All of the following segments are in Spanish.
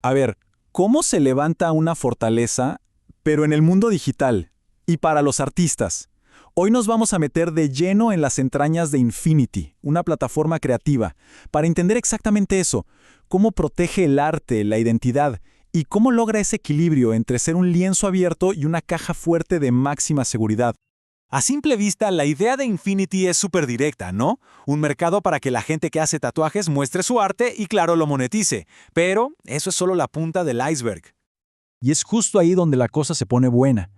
A ver, ¿cómo se levanta una fortaleza, pero en el mundo digital y para los artistas? Hoy nos vamos a meter de lleno en las entrañas de Infinity, una plataforma creativa, para entender exactamente eso, cómo protege el arte, la identidad, y cómo logra ese equilibrio entre ser un lienzo abierto y una caja fuerte de máxima seguridad. A simple vista, la idea de Infinity es súper directa, ¿no? Un mercado para que la gente que hace tatuajes muestre su arte y claro, lo monetice. Pero eso es solo la punta del iceberg. Y es justo ahí donde la cosa se pone buena.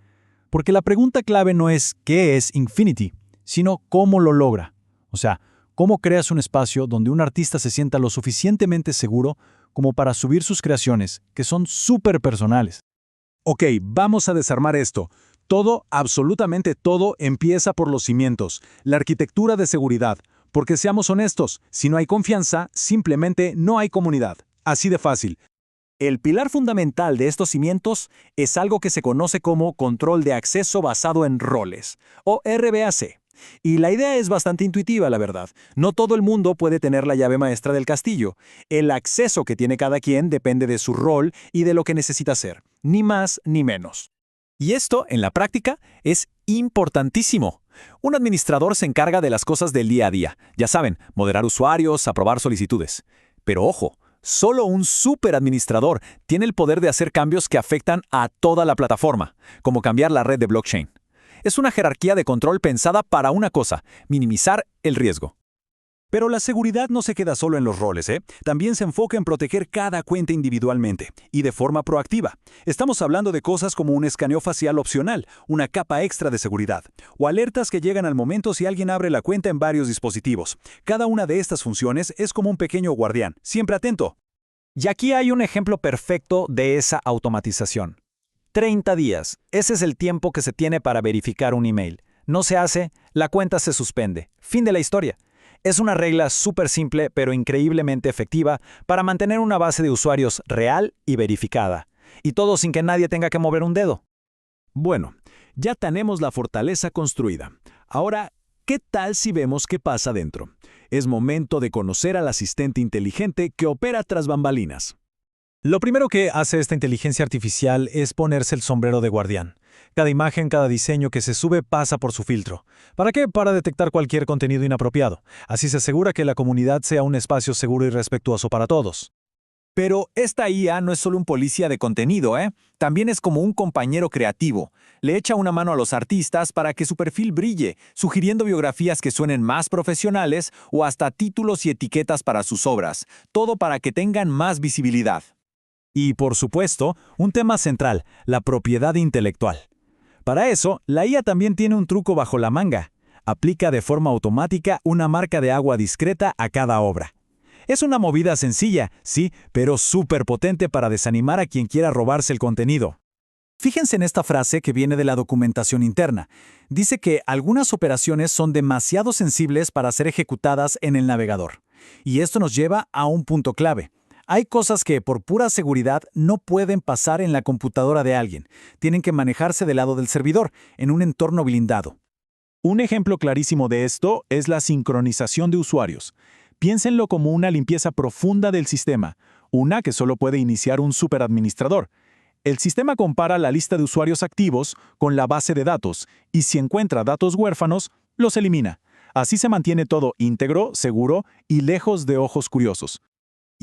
Porque la pregunta clave no es ¿qué es Infinity?, sino cómo lo logra. O sea, cómo creas un espacio donde un artista se sienta lo suficientemente seguro como para subir sus creaciones, que son súper personales. Ok, vamos a desarmar esto. Todo, absolutamente todo, empieza por los cimientos, la arquitectura de seguridad. Porque seamos honestos, si no hay confianza, simplemente no hay comunidad. Así de fácil. El pilar fundamental de estos cimientos es algo que se conoce como control de acceso basado en roles, o RBAC. Y la idea es bastante intuitiva, la verdad. No todo el mundo puede tener la llave maestra del castillo. El acceso que tiene cada quien depende de su rol y de lo que necesita hacer, ni más ni menos. Y esto, en la práctica, es importantísimo. Un administrador se encarga de las cosas del día a día. Ya saben, moderar usuarios, aprobar solicitudes. Pero ojo, solo un superadministrador tiene el poder de hacer cambios que afectan a toda la plataforma, como cambiar la red de blockchain. Es una jerarquía de control pensada para una cosa: minimizar el riesgo. Pero la seguridad no se queda solo en los roles, ¿eh? También se enfoca en proteger cada cuenta individualmente y de forma proactiva. Estamos hablando de cosas como un escaneo facial opcional, una capa extra de seguridad, o alertas que llegan al momento si alguien abre la cuenta en varios dispositivos. Cada una de estas funciones es como un pequeño guardián, siempre atento. Y aquí hay un ejemplo perfecto de esa automatización. 30 días. Ese es el tiempo que se tiene para verificar un email. No se hace, la cuenta se suspende. Fin de la historia. Es una regla súper simple pero increíblemente efectiva para mantener una base de usuarios real y verificada. Y todo sin que nadie tenga que mover un dedo. Bueno, ya tenemos la fortaleza construida. Ahora, ¿qué tal si vemos qué pasa dentro? Es momento de conocer al asistente inteligente que opera tras bambalinas. Lo primero que hace esta inteligencia artificial es ponerse el sombrero de guardián. Cada imagen, cada diseño que se sube pasa por su filtro. ¿Para qué? Para detectar cualquier contenido inapropiado. Así se asegura que la comunidad sea un espacio seguro y respetuoso para todos. Pero esta IA no es solo un policía de contenido, ¿eh? También es como un compañero creativo. Le echa una mano a los artistas para que su perfil brille, sugiriendo biografías que suenen más profesionales o hasta títulos y etiquetas para sus obras. Todo para que tengan más visibilidad. Y, por supuesto, un tema central, la propiedad intelectual. Para eso, la IA también tiene un truco bajo la manga. Aplica de forma automática una marca de agua discreta a cada obra. Es una movida sencilla, sí, pero súper potente para desanimar a quien quiera robarse el contenido. Fíjense en esta frase que viene de la documentación interna. Dice que algunas operaciones son demasiado sensibles para ser ejecutadas en el navegador. Y esto nos lleva a un punto clave. Hay cosas que, por pura seguridad, no pueden pasar en la computadora de alguien. Tienen que manejarse del lado del servidor, en un entorno blindado. Un ejemplo clarísimo de esto es la sincronización de usuarios. Piénsenlo como una limpieza profunda del sistema, una que solo puede iniciar un superadministrador. El sistema compara la lista de usuarios activos con la base de datos, y si encuentra datos huérfanos, los elimina. Así se mantiene todo íntegro, seguro y lejos de ojos curiosos.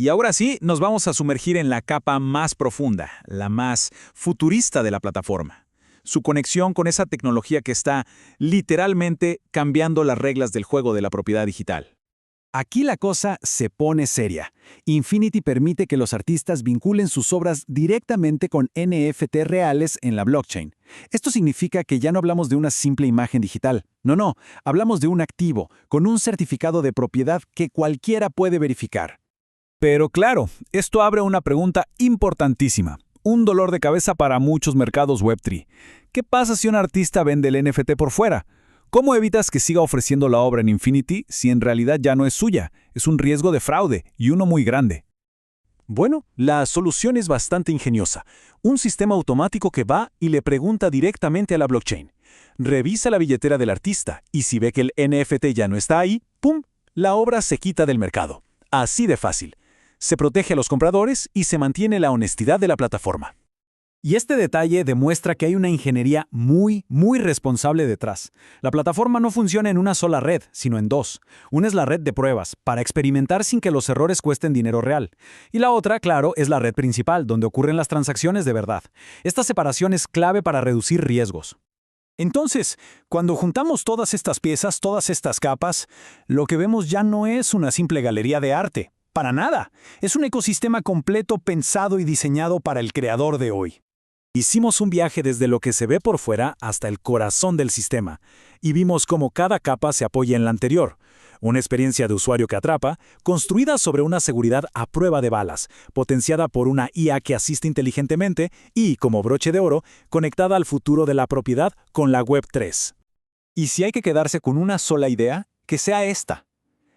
Y ahora sí, nos vamos a sumergir en la capa más profunda, la más futurista de la plataforma. Su conexión con esa tecnología que está literalmente cambiando las reglas del juego de la propiedad digital. Aquí la cosa se pone seria. Infinity permite que los artistas vinculen sus obras directamente con NFT reales en la blockchain. Esto significa que ya no hablamos de una simple imagen digital. No, hablamos de un activo, con un certificado de propiedad que cualquiera puede verificar. Pero claro, esto abre una pregunta importantísima, un dolor de cabeza para muchos mercados Web3. ¿Qué pasa si un artista vende el NFT por fuera? ¿Cómo evitas que siga ofreciendo la obra en Infinity si en realidad ya no es suya? Es un riesgo de fraude, y uno muy grande. Bueno, la solución es bastante ingeniosa. Un sistema automático que va y le pregunta directamente a la blockchain. Revisa la billetera del artista, y si ve que el NFT ya no está ahí, ¡pum!, la obra se quita del mercado. Así de fácil. se protege a los compradores y se mantiene la honestidad de la plataforma. Y este detalle demuestra que hay una ingeniería muy responsable detrás. La plataforma no funciona en una sola red, sino en dos. Una es la red de pruebas, para experimentar sin que los errores cuesten dinero real. Y la otra, claro, es la red principal, donde ocurren las transacciones de verdad. Esta separación es clave para reducir riesgos. Entonces, cuando juntamos todas estas piezas, todas estas capas, lo que vemos ya no es una simple galería de arte. Para nada. Es un ecosistema completo pensado y diseñado para el creador de hoy. Hicimos un viaje desde lo que se ve por fuera hasta el corazón del sistema, y vimos cómo cada capa se apoya en la anterior. Una experiencia de usuario que atrapa, construida sobre una seguridad a prueba de balas, potenciada por una IA que asiste inteligentemente y, como broche de oro, conectada al futuro de la propiedad con la Web 3. Y si hay que quedarse con una sola idea, que sea esta.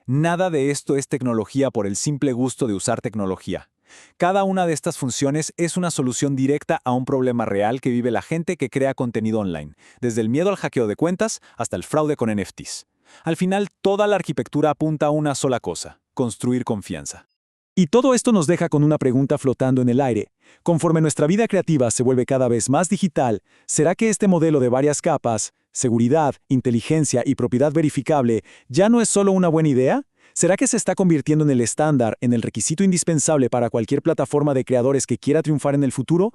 Nada de esto es tecnología por el simple gusto de usar tecnología. Cada una de estas funciones es una solución directa a un problema real que vive la gente que crea contenido online, desde el miedo al hackeo de cuentas hasta el fraude con NFTs. Al final, toda la arquitectura apunta a una sola cosa: construir confianza. Y todo esto nos deja con una pregunta flotando en el aire. Conforme nuestra vida creativa se vuelve cada vez más digital, ¿será que este modelo de varias capas, seguridad, inteligencia y propiedad verificable, ya no es solo una buena idea? ¿Será que se está convirtiendo en el estándar, en el requisito indispensable para cualquier plataforma de creadores que quiera triunfar en el futuro?